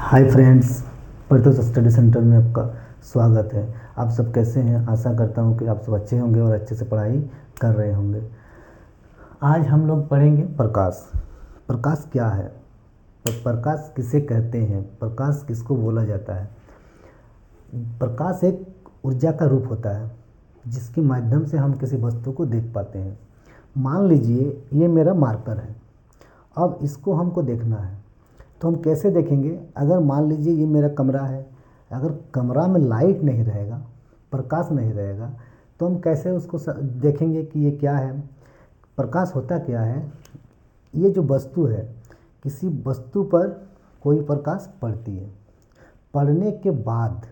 Hi friends, Pratyush study centre में आपका स्वागत है। आप सब कैसे हैं? आशा करता हूं कि आप सब अच्छे होंगे और अच्छे से पढ़ाई कर रहे होंगे। आज हम लोग पढ़ेंगे प्रकाश। प्रकाश क्या है? प्रकाश किसे कहते हैं? प्रकाश किसको बोला जाता है? प्रकाश एक ऊर्जा का रूप होता है जिसके माध्यम से हम किसी वस्तु को देख पाते हैं। मान लीजिए ये मेरा मार्कर है, अब इसको हमको देखना है तो हम कैसे देखेंगे? अगर मान लीजिए ये मेरा कमरा है, अगर कमरा में लाइट नहीं रहेगा, प्रकाश नहीं रहेगा, तो हम कैसे उसको देखेंगे कि ये क्या है? प्रकाश होता क्या है? ये जो वस्तु है, किसी वस्तु पर कोई प्रकाश पड़ती है, पड़ने के बाद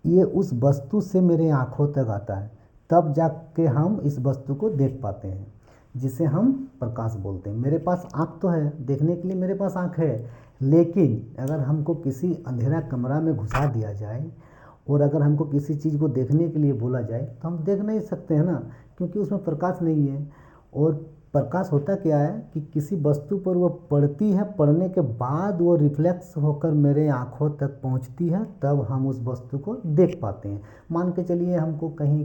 ये उस वस्तु से मेरे आँखों तक आता है, तब जाके हम इस वस्तु को देख पाते हैं, जिसे हम प्रकाश बोलते हैं। मेरे पास आँख तो है, देखने के लिए मेरे पास आँख है, लेकिन अगर हमको किसी अंधेरा कमरा में घुसा दिया जाए और अगर हमको किसी चीज़ को देखने के लिए बोला जाए तो हम देख नहीं सकते हैं ना, क्योंकि उसमें प्रकाश नहीं है। और प्रकाश होता क्या है कि किसी वस्तु पर वो पड़ती है, पड़ने के बाद वो रिफ्लेक्स होकर मेरे आँखों तक पहुँचती है, तब हम उस वस्तु को देख पाते हैं। मान के चलिए हमको कहीं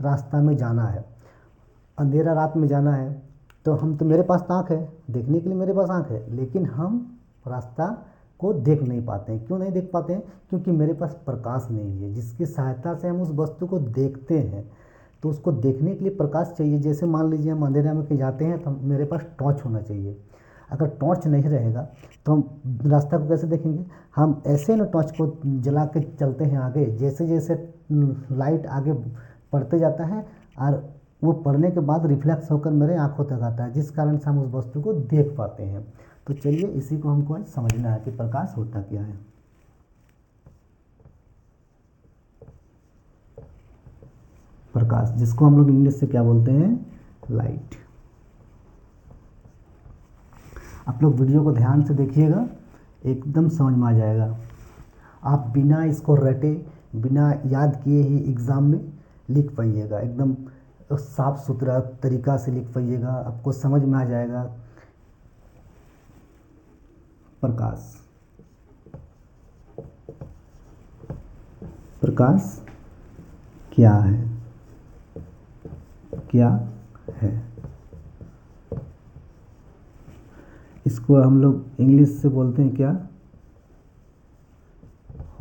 रास्ता में जाना है, अंधेरा रात में जाना है, तो मेरे पास तो आँख है, देखने के लिए मेरे पास आँख है, लेकिन हम रास्ता को देख नहीं पाते हैं। क्यों नहीं देख पाते हैं? क्योंकि मेरे पास प्रकाश नहीं है जिसकी सहायता से हम उस वस्तु को देखते हैं। तो उसको देखने के लिए प्रकाश चाहिए। जैसे मान लीजिए हम अंधेरा में कहीं जाते हैं तो मेरे पास टॉर्च होना चाहिए। अगर टॉर्च नहीं रहेगा तो हम रास्ता को कैसे देखेंगे? हम ऐसे ना टॉर्च को जला के चलते हैं आगे, जैसे जैसे लाइट आगे बढ़ते जाता है और वो पढ़ने के बाद रिफ्लेक्स होकर मेरे आँखों तक आता है, जिस कारण से हम उस वस्तु को देख पाते हैं। तो चलिए इसी को हमको आज समझना है कि प्रकाश होता क्या है। प्रकाश, जिसको हम लोग इंग्लिश से क्या बोलते हैं? लाइट। आप लोग वीडियो को ध्यान से देखिएगा, एकदम समझ में आ जाएगा। आप बिना इसको रटे, बिना याद किए ही एग्ज़ाम में लिख पाइएगा, एकदम साफ सुथरा तरीका से लिख पाइएगा, आपको समझ में आ जाएगा। प्रकाश, प्रकाश क्या है? क्या है? इसको हम लोग इंग्लिश से बोलते हैं क्या?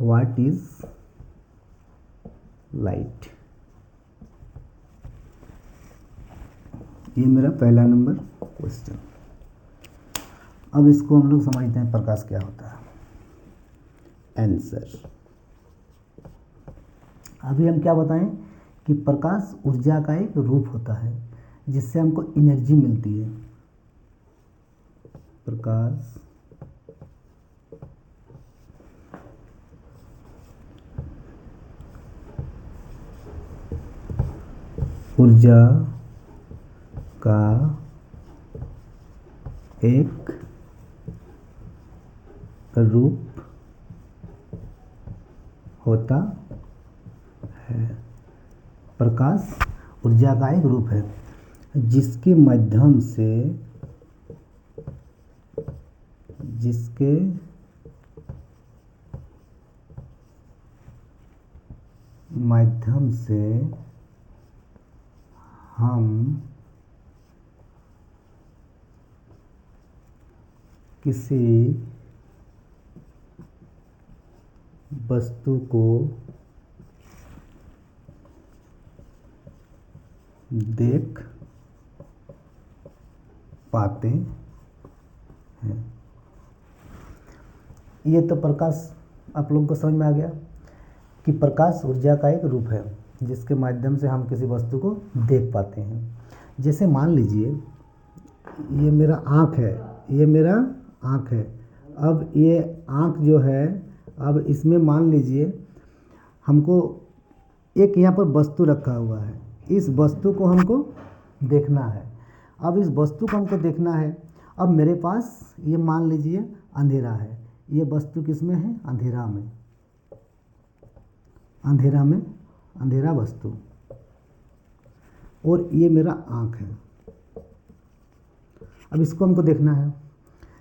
What is light? ये मेरा पहला नंबर क्वेश्चन। अब इसको हम लोग समझते हैं प्रकाश क्या होता है। आंसर, अभी हम क्या बताएं कि प्रकाश ऊर्जा का एक रूप होता है जिससे हमको एनर्जी मिलती है। प्रकाश ऊर्जा का एक रूप होता है। प्रकाश ऊर्जा का एक रूप है जिसके माध्यम से हम किसी वस्तु को देख पाते हैं। ये तो प्रकाश आप लोगों को समझ में आ गया कि प्रकाश ऊर्जा का एक रूप है जिसके माध्यम से हम किसी वस्तु को देख पाते हैं। जैसे मान लीजिए ये मेरा आँख है, ये मेरा आँख है। अब ये आँख जो है, अब इसमें मान लीजिए हमको एक यहाँ पर वस्तु रखा हुआ है, इस वस्तु को हमको देखना है। अब इस वस्तु को हमको देखना है। अब मेरे पास ये मान लीजिए अंधेरा है, ये वस्तु किस में है? अंधेरा में, अंधेरा में, अंधेरा वस्तु, और ये मेरा आँख है। अब इसको हमको देखना है,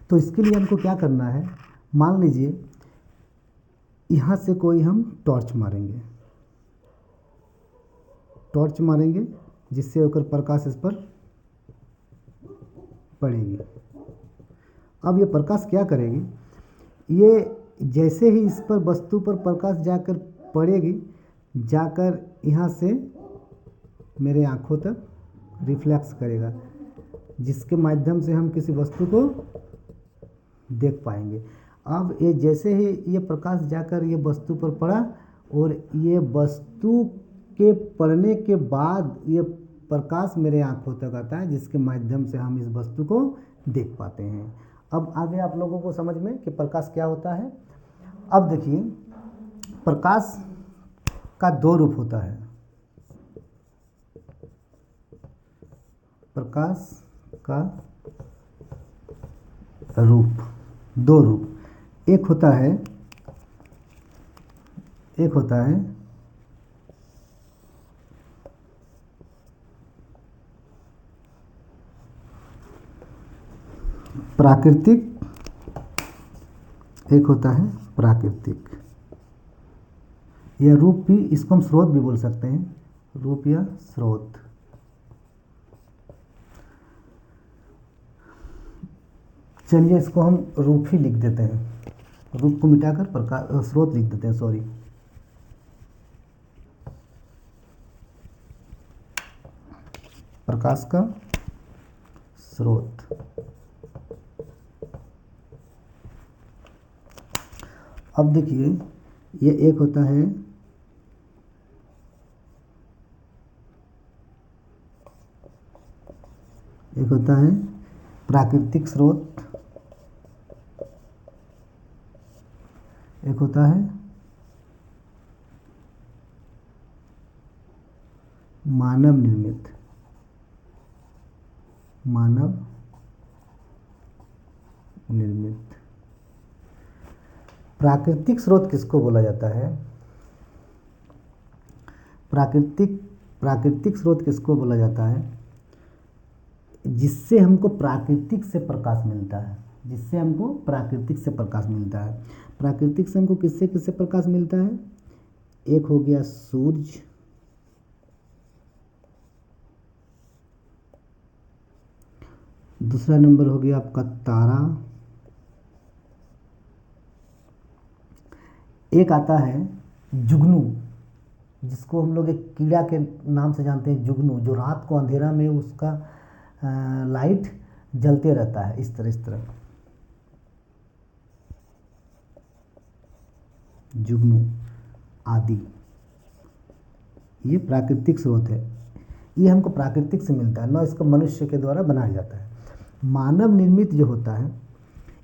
तो इसके लिए हमको क्या करना है? मान लीजिए यहाँ से कोई हम टॉर्च मारेंगे, टॉर्च मारेंगे जिससे होकर प्रकाश इस पर पड़ेगी। अब ये प्रकाश क्या करेगी, ये जैसे ही इस पर वस्तु पर प्रकाश जाकर पड़ेगी, जाकर यहाँ से मेरे आँखों तक रिफ्लेक्स करेगा, जिसके माध्यम से हम किसी वस्तु को देख पाएंगे। अब ये जैसे ही ये प्रकाश जाकर ये वस्तु पर पड़ा और ये वस्तु के पड़ने के बाद ये प्रकाश मेरे आँखों तक आता है, जिसके माध्यम से हम इस वस्तु को देख पाते हैं। अब आ गया आप लोगों को समझ में कि प्रकाश क्या होता है। अब देखिए, प्रकाश का दो रूप होता है। प्रकाश का रूप, दो रूप, एक होता है प्राकृतिक, एक होता है प्राकृतिक। यह रूप भी, इसको हम स्रोत भी बोल सकते हैं, रूप या स्रोत। चलिए इसको हम रूप ही लिख देते हैं, रूप को मिटाकर प्रकाश स्रोत लिख देते हैं, सॉरी। प्रकाश का स्रोत। अब देखिए, ये एक होता है प्राकृतिक स्रोत, एक होता है मानव निर्मित। प्राकृतिक स्रोत किसको बोला जाता है? प्राकृतिक स्रोत किसको बोला जाता है? जिससे हमको प्राकृतिक से प्रकाश मिलता है, प्राकृतिक से हमको किससे किससे प्रकाश मिलता है? एक हो गया सूरज, दूसरा नंबर हो गया आपका तारा, एक आता है जुगनू, जिसको हम लोग एक कीड़ा के नाम से जानते हैं, जुगनू, जो रात को अंधेरा में उसका लाइट जलते रहता है, इस तरह जुगनू आदि। ये प्राकृतिक स्रोत है, ये हमको प्राकृतिक से मिलता है, न इसको मनुष्य के द्वारा बनाया जाता है। मानव निर्मित जो होता है,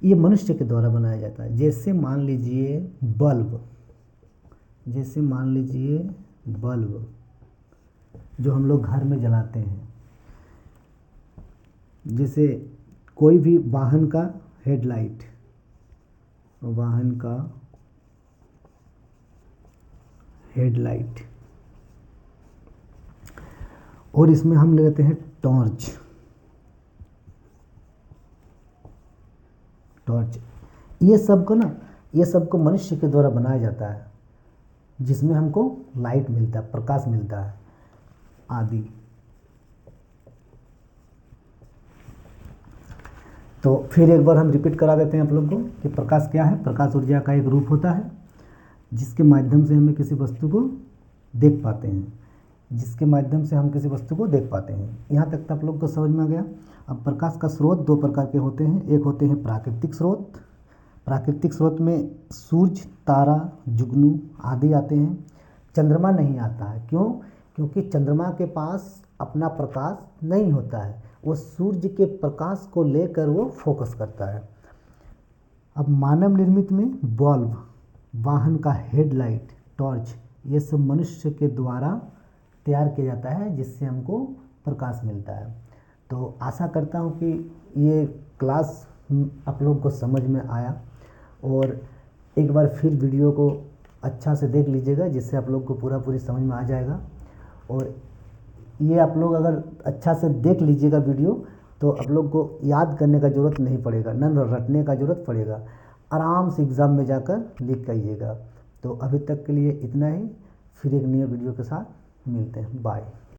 ये मनुष्य के द्वारा बनाया जाता है। जैसे मान लीजिए बल्ब, जो हम लोग घर में जलाते हैं। जैसे कोई भी वाहन का हेडलाइट, और इसमें हम लेते हैं टॉर्च। ये सबको मनुष्य के द्वारा बनाया जाता है, जिसमें हमको लाइट मिलता है, प्रकाश मिलता है आदि। तो फिर एक बार हम रिपीट करा देते हैं आप लोग को कि प्रकाश क्या है। प्रकाश ऊर्जा का एक रूप होता है, जिसके माध्यम से हमें किसी वस्तु को देख पाते हैं। यहाँ तक तो आप लोग को समझ में आ गया। अब प्रकाश का स्रोत दो प्रकार के होते हैं। एक होते हैं प्राकृतिक स्रोत। प्राकृतिक स्रोत में सूरज, तारा, जुगनू आदि आते हैं। चंद्रमा नहीं आता है। क्यों? क्योंकि चंद्रमा के पास अपना प्रकाश नहीं होता है, वो सूर्य के प्रकाश को लेकर वो फोकस करता है। अब मानव निर्मित में बल्ब, वाहन का हेडलाइट, टॉर्च, ये सब मनुष्य के द्वारा तैयार किया जाता है, जिससे हमको प्रकाश मिलता है। तो आशा करता हूँ कि ये क्लास आप लोग को समझ में आया, और एक बार फिर वीडियो को अच्छा से देख लीजिएगा, जिससे आप लोग को पूरी समझ में आ जाएगा। और ये आप लोग अगर अच्छा से देख लीजिएगा वीडियो, तो आप लोग को याद करने का ज़रूरत नहीं पड़ेगा, न रटने का ज़रूरत पड़ेगा। आराम से एग्ज़ाम में जाकर लिख आइएगा। तो अभी तक के लिए इतना ही, फिर एक नई वीडियो के साथ मिलते हैं, बाय।